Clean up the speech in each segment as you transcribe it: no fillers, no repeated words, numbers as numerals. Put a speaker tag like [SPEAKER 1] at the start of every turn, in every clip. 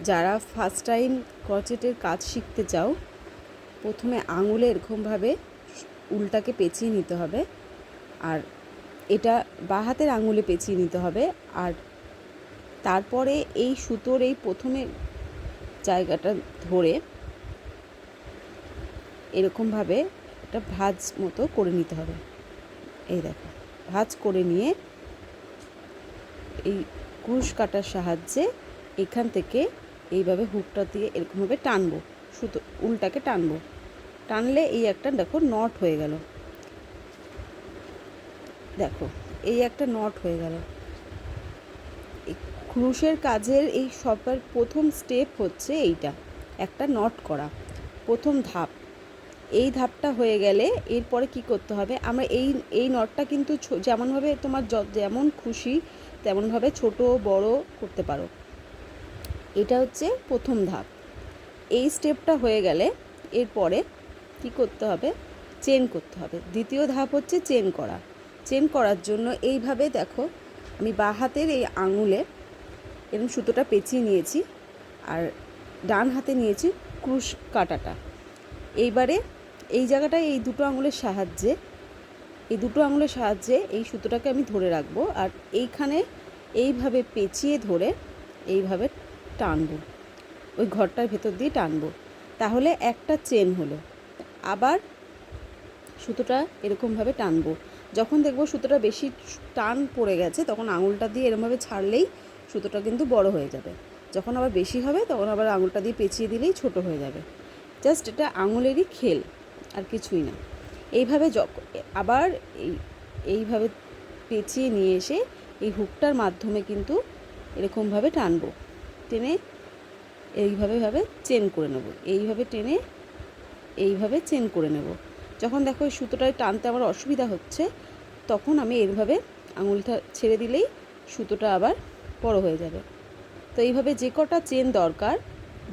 [SPEAKER 1] যারা first time ক্রোচেটের কাজ শিখতে চাও, প্রথমে আঙুলে এরকমভাবে উলটাকে পেঁচিয়ে নিতে হবে, আর এটা বাঁ হাতের আঙুলে পেঁচিয়ে নিতে হবে। আর তারপরে এই সুতোর এই প্রথমে জায়গাটা ধরে এরকমভাবে একটা ভাঁজ মতো করে নিতে হবে। এই দেখো, ভাঁজ করে নিয়ে এই ক্রুশ কাটার সাহায্যে এখান থেকে এইভাবে হুকটা দিয়ে এরকমভাবে টানবো, সুতো উলটাকে টানবো। টানলে এই একটা দেখো নট হয়ে গেল। দেখো এই একটা নট হয়ে গেল। এই ক্রুশের কাজের এই সবার প্রথম স্টেপ হচ্ছে এইটা, একটা নট করা, প্রথম ধাপ। এই ধাপটা হয়ে গেলে এরপরে কি করতে হবে, আমরা এই নটটা কিন্তু যেমনভাবে তোমার যেমন খুশি তেমনভাবে ছোট বড় করতে পারো। এটা হচ্ছে প্রথম ধাপ। এই স্টেপটা হয়ে গেলে এরপরে কি করতে হবে, চেন করতে হবে। দ্বিতীয় ধাপ হচ্ছে চেন করা। চেন করার জন্য এইভাবে দেখো, আমি বাঁ হাতের এই আঙুলে এরকম সুতোটা পেঁচিয়ে নিয়েছি, আর ডান হাতে নিয়েছি ক্রুশ কাটাটা। এইবারে এই জায়গাটায় এই দুটো আঙুলের সাহায্যে এই সুতোটাকে আমি ধরে রাখবো, আর এইখানে এইভাবে পেঁচিয়ে ধরে এইভাবে টানবো, ওই ঘরটার ভেতর দিয়ে টানবো। তাহলে একটা চেন হলো। আবার সুতোটা এরকমভাবে টানবো। যখন দেখবো সুতোটা বেশি টান পড়ে গেছে, তখন আঙুলটা দিয়ে এরকমভাবে ছাড়লেই সুতোটা কিন্তু বড় হয়ে যাবে। যখন আবার বেশি হবে তখন আবার আঙুলটা দিয়ে পেঁচিয়ে দিলেই ছোট হয়ে যাবে। জাস্ট এটা আঙুলেরই খেল, আর কিছুই না। এইভাবে আবার এইভাবে পেঁচিয়ে নিয়ে এসে এই হুকটার মাধ্যমে কিন্তু এরকমভাবে টানবো, টেনে এইভাবে চেন করে নেব। এইভাবে টেনে এইভাবে চেন করে নেব। যখন দেখো এই সুতোটায় টানতে আমার অসুবিধা হচ্ছে, তখন আমি এইভাবে আঙুলটা ছেড়ে দিলেই সুতোটা আবার বড় হয়ে যাবে। তো এইভাবে যে কটা চেন দরকার,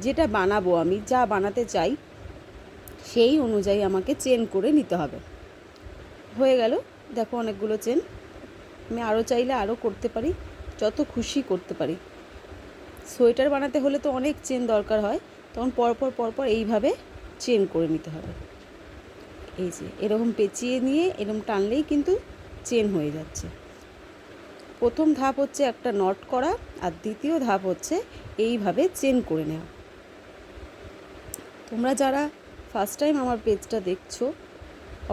[SPEAKER 1] যেটা বানাবো আমি, যা বানাতে চাই সেই অনুযায়ী আমাকে চেন করে নিতে হবে। হয়ে গেল, দেখো অনেকগুলো চেন। আমি আরও চাইলে আরও করতে পারি, যত খুশি করতে পারি। সোয়েটার বানাতে হলে তো অনেক চেন দরকার হয়, তখন পরপর এইভাবে চেন করে নিতে হবে। এই যে এরকম পেঁচিয়ে নিয়ে এরকম টানলেই কিন্তু চেন হয়ে যাচ্ছে। প্রথম ধাপ হচ্ছে একটা নট করা, আর দ্বিতীয় ধাপ হচ্ছে এইভাবে চেন করে নেওয়া। তোমরা যারা ফার্স্ট টাইম আমার পেজটা দেখছো,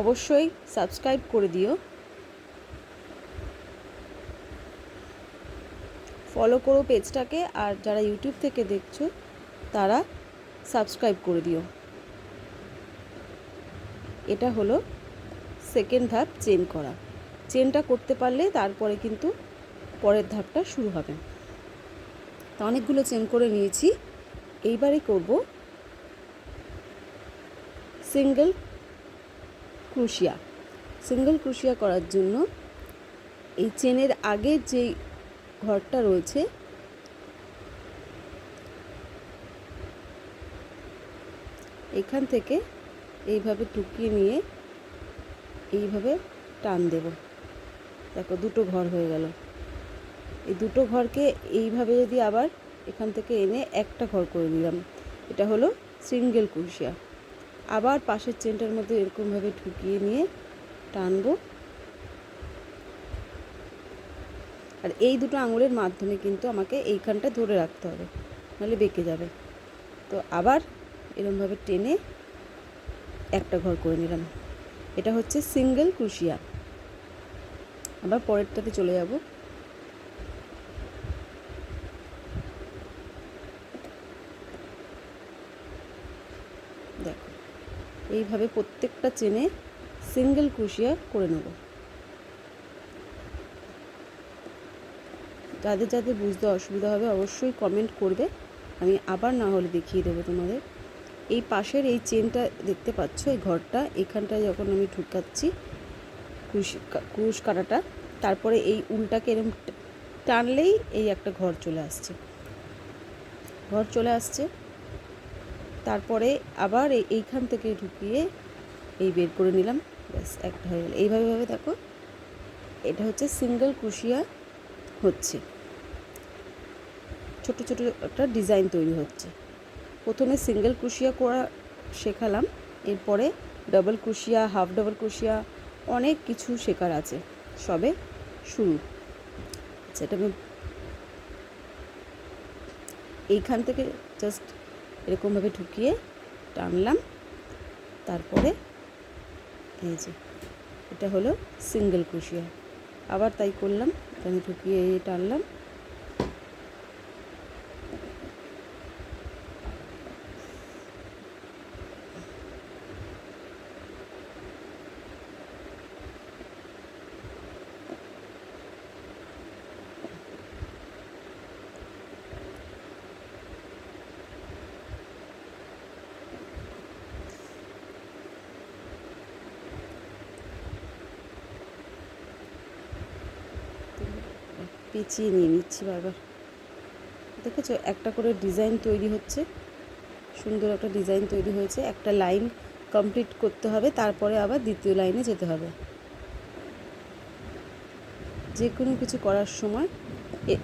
[SPEAKER 1] অবশ্যই সাবস্ক্রাইব করে দিও, ফলো করো পেজটাকে। আর যারা ইউটিউব থেকে দেখছো তারা সাবস্ক্রাইব করে দিও। এটা হলো সেকেন্ড ধাপ, চেন করা। চেনটা করতে পারলে তারপরে কিন্তু পরের ধাপটা শুরু হবে। তো অনেকগুলো চেন করে নিয়েছি। এইবারে করব সিঙ্গেল ক্রোশিয়া। সিঙ্গেল ক্রোশিয়া করার জন্য এই চেনের আগের যেই ঘরটা রয়েছে, এখান থেকে এইভাবে ঢুকিয়ে নিয়ে এইভাবে টান দেব। দেখো দুটো ঘর হয়ে গেল। এই দুটো ঘরকে এইভাবে যদি আবার এখান থেকে এনে একটা ঘর করে দিলাম, এটা হলো সিঙ্গেল ক্রোশিয়া। আবার পাশের চেনটার মধ্যে এরকমভাবে ঢুকিয়ে নিয়ে টানবো, আর এই দুটো আঙুলের মাধ্যমে কিন্তু আমাকে এইখানটা ধরে রাখতে হবে, নাহলে বেঁকে যাবে। তো আবার এরকমভাবে টেনে একটা ঘর করে নিলাম। এটা হচ্ছে সিঙ্গেল ক্রোশিয়া। আবার পরেরটাতে চলে যাব। দেখো এইভাবে প্রত্যেকটা চেনে সিঙ্গেল ক্রোশিয়া করে নেব। যাদের যাদের বুঝতে অসুবিধা হবে অবশ্যই কমেন্ট করবে, আমি আবার না হলে দেখিয়ে দেবো তোমাদের। এই পাশের এই চেনটা দেখতে পাচ্ছ, এই ঘরটা, এখানটায় যখন আমি ঢুকাচ্ছি ক্রুশ কাটাটা, তারপরে এই উলটাকে এরকম টানলেই এই একটা ঘর চলে আসছে। তারপরে আবার এইখান থেকে ঢুকিয়ে এই বের করে নিলাম, ব্যাস একটা হয়ে গেল। এইভাবে দেখো, এটা হচ্ছে সিঙ্গেল ক্রোশিয়া হচ্ছে। ছোট ছোট একটা ডিজাইন তৈরি হচ্ছে। প্রথমে সিঙ্গেল ক্রোশিয়া করা শেখালাম, এরপরে ডাবল ক্রোশিয়া, হাফ ডাবল ক্রোশিয়া, অনেক কিছু শেখার আছে, সবে শুরু। সেটা আমি এইখান থেকে জাস্ট এরকমভাবে ঢুকিয়ে টানলাম, তারপরে এই যে এটা হলো সিঙ্গেল ক্রোশিয়া। আবার তাই করলাম, এখানে ঢুকিয়ে টানলাম, পেঁচিয়ে নিয়ে নিচ্ছি বারবার। দেখেছো একটা করে ডিজাইন তৈরি হচ্ছে, সুন্দর একটা ডিজাইন তৈরি হয়েছে। একটা লাইন কমপ্লিট করতে হবে, তারপরে আবার দ্বিতীয় লাইনে যেতে হবে। যে কোনো কিছু করার সময়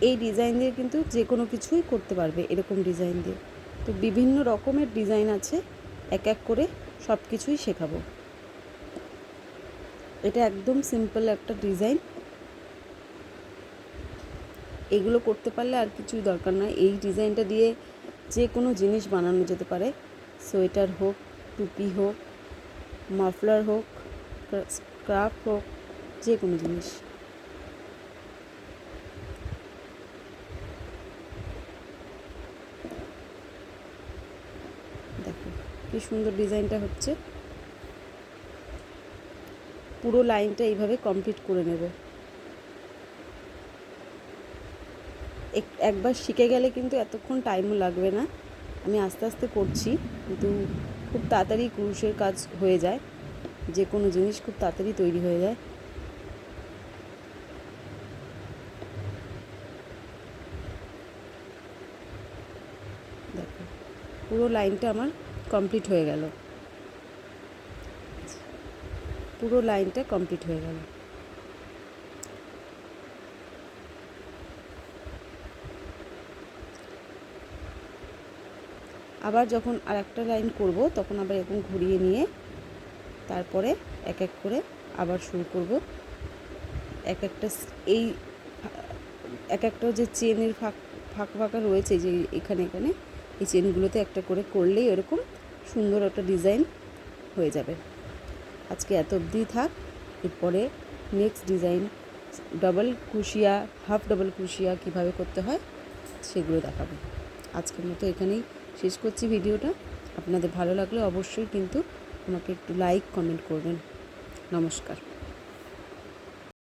[SPEAKER 1] এই ডিজাইন দিয়ে কিন্তু যে কোনো কিছুই করতে পারবে, এরকম ডিজাইন দিয়ে। তো বিভিন্ন রকমের ডিজাইন আছে, এক এক করে সব কিছুই শেখাবো। এটা একদম সিম্পল একটা ডিজাইন, এগুলো করতে পারলে আর কিছুই দরকার নয়। এই ডিজাইনটা দিয়ে যে কোনো জিনিস বানানো যেতে পারে, সোয়েটার হোক, টুপি হোক, মাফলার হোক, স্কার্ফ হোক, যে কোনো জিনিস। দেখো কি সুন্দর ডিজাইনটা হচ্ছে। পুরো লাইনটা এইভাবে কমপ্লিট করে নেব। একবার শিখে গেলে কিন্তু এতক্ষণ টাইমও লাগবে না। আমি আস্তে আস্তে করছি, কিন্তু খুব তাড়াতাড়ি ক্রুশের কাজ হয়ে যায়, যে কোনো জিনিস খুব তাড়াতাড়ি তৈরি হয়ে যায়। দেখো পুরো লাইনটা আমার কমপ্লিট হয়ে গেল, পুরো লাইনটা কমপ্লিট হয়ে গেল। আবার যখন আর একটা লাইন করব, তখন আবার এরকম ঘুরিয়ে নিয়ে তারপরে এক এক করে আবার শুরু করব। এক একটা এই এক একটা যে চেনের ফাঁকা রয়েছে, যে এখানে এই চেনগুলোতে একটা করে করলেই এরকম সুন্দর একটা ডিজাইন হয়ে যাবে। আজকে এত অবধি থাক, এরপরে next design double crochet, half double crochet কীভাবে করতে হয় সেগুলো দেখাবো। আজকের মতো এখানেই শেষ করছি ভিডিওটা। আপনাদের ভালো লাগলে অবশ্যই কিন্তু আমাকে একটু লাইক কমেন্ট করবেন। নমস্কার।